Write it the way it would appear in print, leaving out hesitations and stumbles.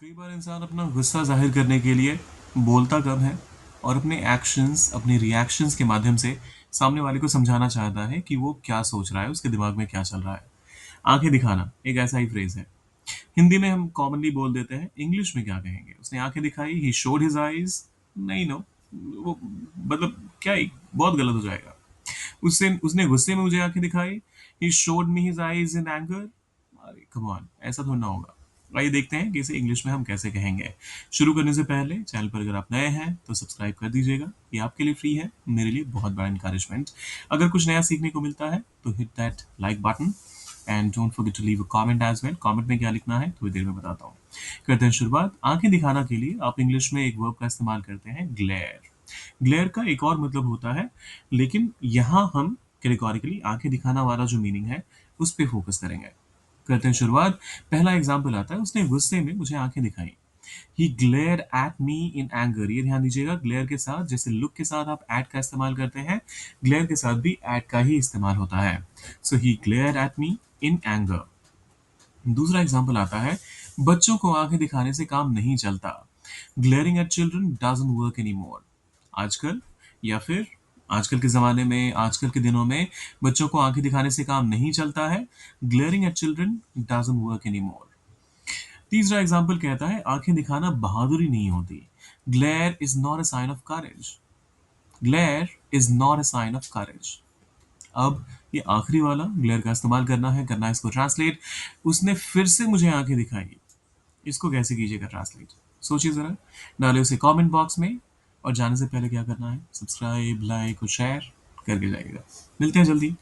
कई बार इंसान अपना गुस्सा ज़ाहिर करने के लिए बोलता कम है और अपने एक्शंस, अपने रिएक्शंस के माध्यम से सामने वाले को समझाना चाहता है कि वो क्या सोच रहा है, उसके दिमाग में क्या चल रहा है। आँखें दिखाना एक ऐसा ही फ्रेज़ है। हिंदी में हम कॉमनली बोल देते हैं, इंग्लिश में क्या कहेंगे? उसने आँखें दिखाई, ही शोड हिज़ आइज़। नहीं नो, वो मतलब क्या ही बहुत गलत हो जाएगा। उससे उसने गुस्से में मुझे आँखें दिखाई, he showed me his eyes in anger. अरे कम ऑन, ऐसा थोड़ी ना होगा। आइए देखते हैं कि इसे इंग्लिश में हम कैसे कहेंगे। शुरू करने से पहले चैनल पर अगर आप नए हैं तो सब्सक्राइब कर दीजिएगा। ये आपके लिए फ्री है, मेरे लिए बहुत बड़ा एनकरेजमेंट। अगर कुछ नया सीखने को मिलता है तो hit that like button and don't forget to leave a comment as well. Comment में क्या लिखना है थोड़ी देर में बताता हूँ। करते हैं शुरुआत। आँखें दिखाना के लिए आप इंग्लिश में एक वर्ब का इस्तेमाल करते हैं, ग्लेयर। ग्लेयर का एक और मतलब होता है, लेकिन यहाँ हम कैटेगोरिकली आँखें दिखाना वाला जो मीनिंग है, उस पे फोकस करेंगे। करते हैं शुरुआत। पहला एग्जाम्पल आता है, उसने गुस्से में मुझे आंखें दिखाई। He glared at me in anger. ये ध्यान दीजिएगा, ग्लेयर के साथ जैसे लुक के साथ आप एट का इस्तेमाल करते हैं, ग्लेयर के साथ भी एट का ही इस्तेमाल होता है। So he glared at me in anger. दूसरा एग्जाम्पल आता है, बच्चों को आंखें दिखाने से काम नहीं चलता। Glaring at children doesn't work any more. आजकल या फिर आजकल के ज़माने में, आजकल के दिनों में बच्चों को आंखें दिखाने से काम नहीं चलता है। Glaring at children doesn't work any more. तीसरा एग्जाम्पल कहता है, आंखें दिखाना बहादुरी नहीं होती। Glare is not a sign of courage. Glare is not a sign of courage. अब ये आखिरी वाला ग्लेयर का इस्तेमाल करना है इसको ट्रांसलेट। उसने फिर से मुझे आंखें दिखाई। इसको कैसे कीजिएगा ट्रांसलेट? सोचिए ज़रा, डालिए उसे कमेंट बॉक्स में। और जाने से पहले क्या करना है, सब्सक्राइब, लाइक और शेयर करके जाइएगा। मिलते हैं जल्दी।